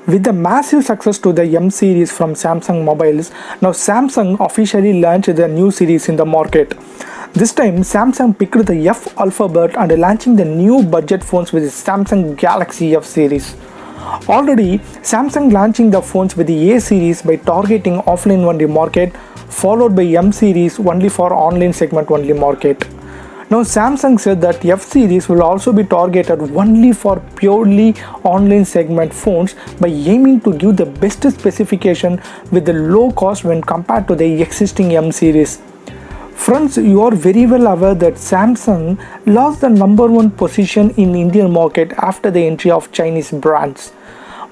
With the massive success to the M series from Samsung mobiles, now Samsung officially launched the new series in the market. This time, Samsung picked the F alphabet and launching the new budget phones with the Samsung Galaxy F series. Already, Samsung launching the phones with the A series by targeting offline only market, followed by M series only for online segment only market. Now Samsung said that F series will also be targeted only for purely online segment phones by aiming to give the best specification with the low cost when compared to the existing M series. Friends, you are very well aware that Samsung lost the number one position in Indian market after the entry of Chinese brands.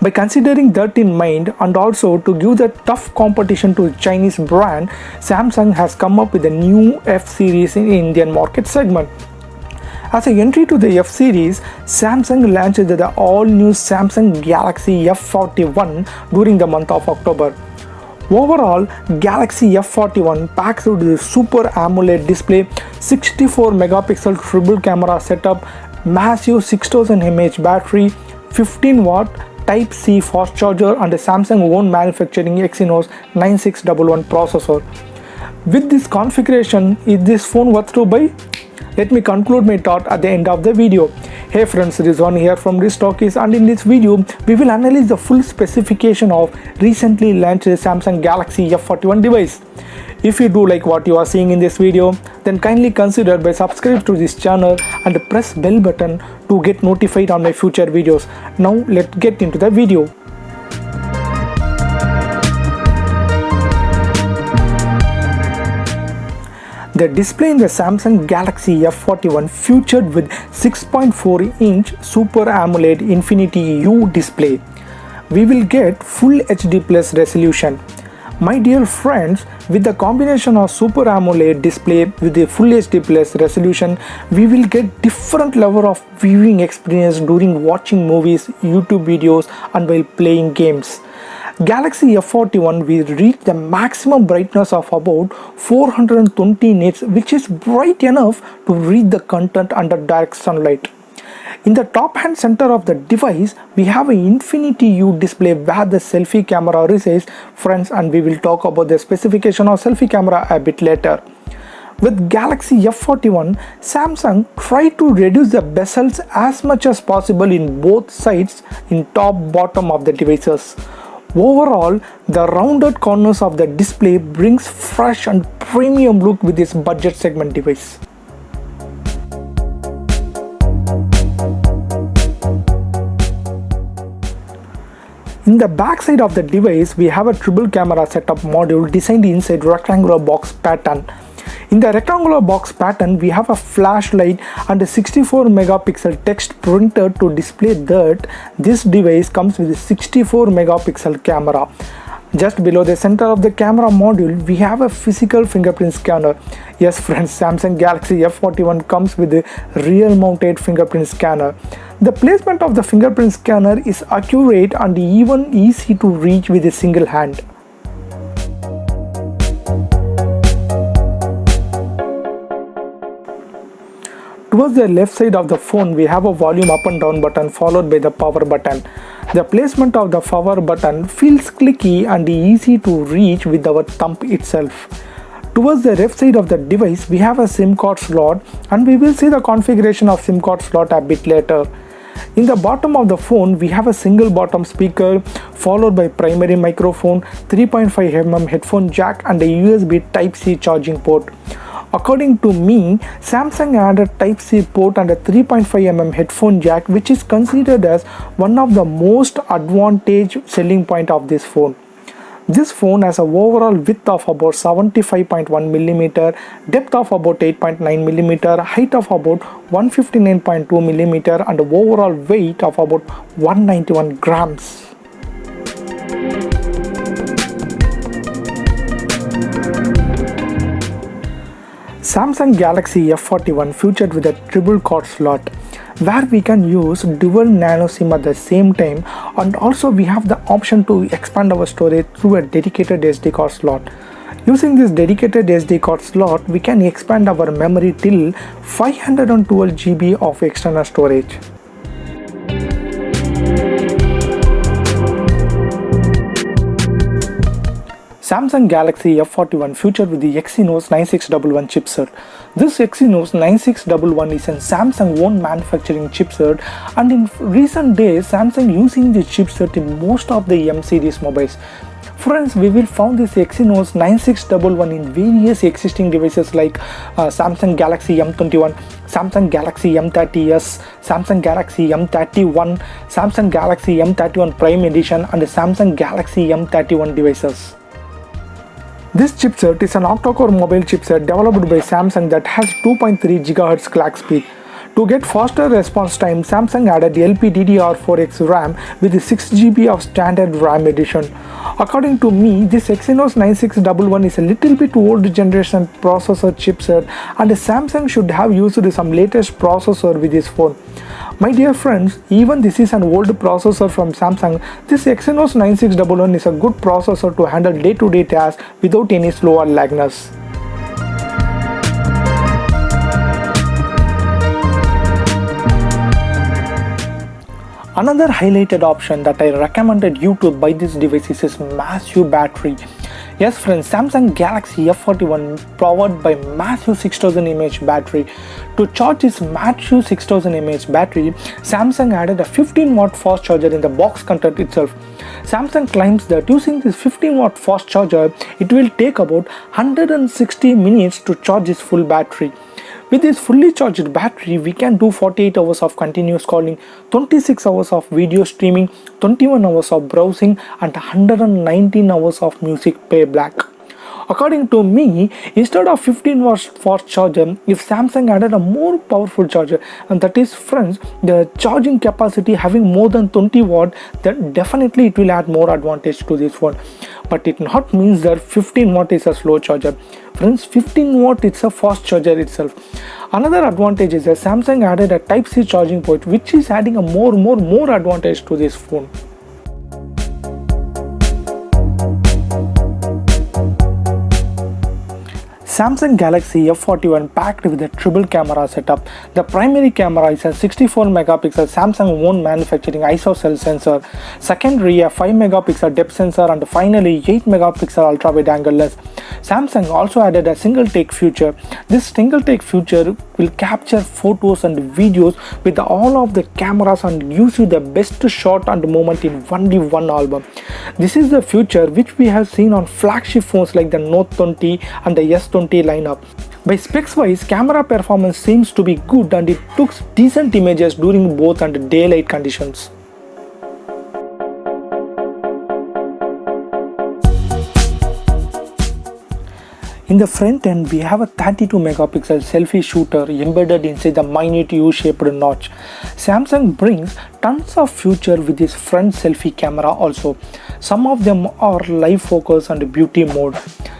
By considering that in mind and also to give the tough competition to Chinese brand, Samsung has come up with a new F series in Indian market segment. As an entry to the F series, Samsung launched the all-new Samsung Galaxy F41 during the month of October. Overall, Galaxy F41 packs with the Super AMOLED display, 64 megapixel triple camera setup, massive 6000 mAh battery, 15 watt Type-C fast charger and a Samsung own manufacturing Exynos 9611 processor. With this configuration, is this phone worth to buy? Let me conclude my thought at the end of the video. Hey friends, Rizwan here from Riztalkies, and in this video, we will analyze the full specification of recently launched Samsung Galaxy F41 device. If you do like what you are seeing in this video, then kindly consider by subscribe to this channel and press bell button to get notified on my future videos. Now let's get into the video. The display in the Samsung Galaxy F41 featured with 6.4-inch Super AMOLED Infinity U display. We will get Full HD Plus resolution. My dear friends, with the combination of Super AMOLED display with the Full HD Plus resolution, we will get different level of viewing experience during watching movies, YouTube videos and while playing games. Galaxy F41 will reach the maximum brightness of about 420 nits, which is bright enough to read the content under direct sunlight. In the top hand center of the device, we have an Infinity U display where the selfie camera resides, friends, and we will talk about the specification of selfie camera a bit later. With Galaxy F41, Samsung tried to reduce the bezels as much as possible in both sides in top bottom of the devices. Overall, the rounded corners of the display brings fresh and premium look with this budget segment device. In the back side of the device, we have a triple camera setup module designed inside rectangular box pattern. In the rectangular box pattern, we have a flashlight and a 64 megapixel text printer to display that this device comes with a 64 megapixel camera. Just below the center of the camera module, we have a physical fingerprint scanner. Yes friends, Samsung Galaxy F41 comes with a real mounted fingerprint scanner. The placement of the fingerprint scanner is accurate and even easy to reach with a single hand. Towards the left side of the phone, we have a volume up and down button followed by the power button. The placement of the power button feels clicky and easy to reach with our thumb itself. Towards the left side of the device, we have a SIM card slot, and we will see the configuration of SIM card slot a bit later. In the bottom of the phone, we have a single bottom speaker followed by primary microphone, 3.5mm headphone jack and a USB Type-C charging port. According to me, Samsung added Type-C port and a 3.5mm headphone jack, which is considered as one of the most advantage selling point of this phone. This phone has an overall width of about 75.1mm, depth of about 8.9mm, height of about 159.2mm and overall weight of about 191 grams. Samsung Galaxy F41 featured with a triple card slot where we can use dual nano SIM at the same time, and also we have the option to expand our storage through a dedicated SD card slot. Using this dedicated SD card slot, we can expand our memory till 512 GB of external storage. Samsung Galaxy F41 featured with the Exynos 9611 chipset. This Exynos 9611 is a Samsung own manufacturing chipset, and in recent days Samsung using this chipset in most of the M series mobiles. Friends, we will find this Exynos 9611 in various existing devices like Samsung Galaxy M21, Samsung Galaxy M30s, Samsung Galaxy M31, Samsung Galaxy M31 Prime Edition and Samsung Galaxy M31 devices. This chipset is an octa-core mobile chipset developed by Samsung that has 2.3 GHz clock speed. To get faster response time, Samsung added LPDDR4X RAM with 6 GB of standard RAM edition. According to me, this Exynos 9611 is a little bit old generation processor chipset, and Samsung should have used some latest processor with this phone. My dear friends, even this is an old processor from Samsung, this Exynos 9611 is a good processor to handle day-to-day tasks without any slow or lagness. Another highlighted option that I recommended you to buy this device is massive battery. Yes friends, Samsung Galaxy F41 powered by massive 6000 mAh battery. To charge this massive 6000 mAh battery, Samsung added a 15 watt fast charger in the box content itself. Samsung claims that using this 15 watt fast charger, it will take about 160 minutes to charge its full battery. With this fully charged battery, we can do 48 hours of continuous calling, 26 hours of video streaming, 21 hours of browsing and 119 hours of music playback. According to me, instead of 15 watts fast charger, if Samsung added a more powerful charger, and that is friends, the charging capacity having more than 20 watt, then definitely it will add more advantage to this phone. But it not means that 15 watt is a slow charger. Friends, 15 watt it's a fast charger itself. Another advantage is that Samsung added a Type-C charging port, which is adding a more advantage to this phone. Samsung Galaxy F41 packed with a triple camera setup. The primary camera is a 64 megapixel Samsung own manufacturing ISOCELL sensor, secondary a 5 megapixel depth sensor, and finally 8 megapixel ultra wide angle lens. Samsung also added a single take feature. This single take feature will capture photos and videos with all of the cameras and gives you the best shot and moment in only one album. This is the feature which we have seen on flagship phones like the Note 20 and the S20 lineup. By specs wise, camera performance seems to be good and it took decent images during both and daylight conditions. In the front end, we have a 32 megapixel selfie shooter embedded inside the minute U-shaped notch. Samsung brings tons of features with this front selfie camera also. Some of them are live focus and beauty mode.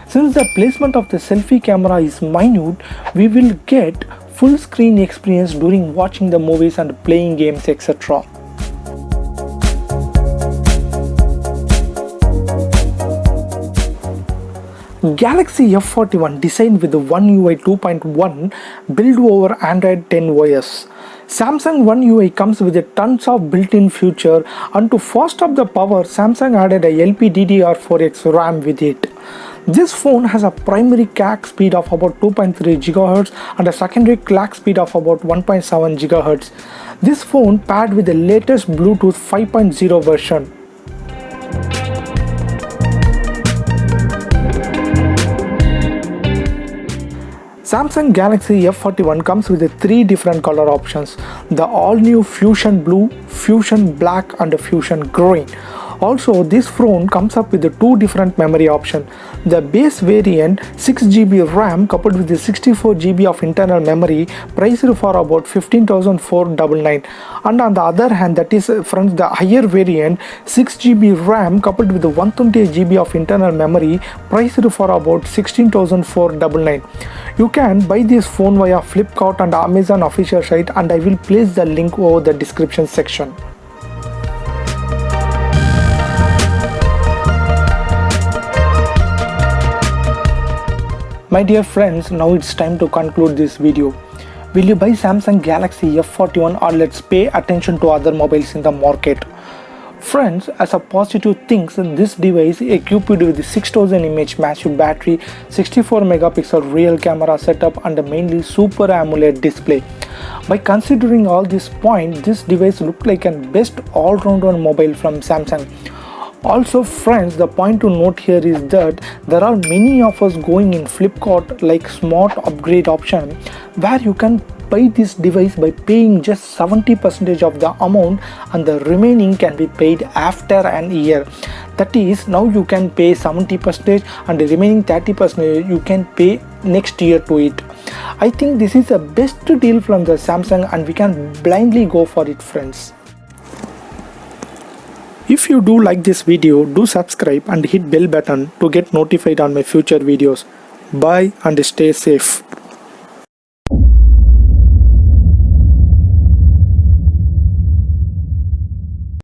Since the placement of the selfie camera is minute, we will get full screen experience during watching the movies and playing games, etc. Galaxy F41 designed with the One UI 2.1 built over Android 10 OS. Samsung One UI comes with a tons of built-in feature, and to fast up the power, Samsung added a LPDDR4X RAM with it. This phone has a primary clock speed of about 2.3 GHz and a secondary clock speed of about 1.7 GHz. This phone paired with the latest Bluetooth 5.0 version. Samsung Galaxy F41 comes with 3 different color options: the all-new Fusion Blue, Fusion Black and Fusion Green. Also, this phone comes up with 2 different memory options. The base variant 6GB RAM coupled with 64GB of internal memory, priced for about 15,499. And on the other hand, that is from the higher variant 6GB RAM coupled with 128GB of internal memory, priced for about 16,499. You can buy this phone via Flipkart and Amazon official site, and I will place the link over the description section. My dear friends, now it's time to conclude this video. Will you buy Samsung Galaxy F41 or let's pay attention to other mobiles in the market? Friends, as a positive thing, this device equipped with 6000 image massive battery, 64 megapixel real camera setup and mainly Super AMOLED display. By considering all these points, this device looked like a best all-rounder mobile from Samsung. Also friends, the point to note here is that there are many offers going in Flipkart like smart upgrade option where you can buy this device by paying just 70% of the amount and the remaining can be paid after an year. That is, now you can pay 70% and the remaining 30% you can pay next year to it. I think this is the best deal from the Samsung and we can blindly go for it friends. If you do like this video, do subscribe and hit bell button to get notified on my future videos. Bye and stay safe.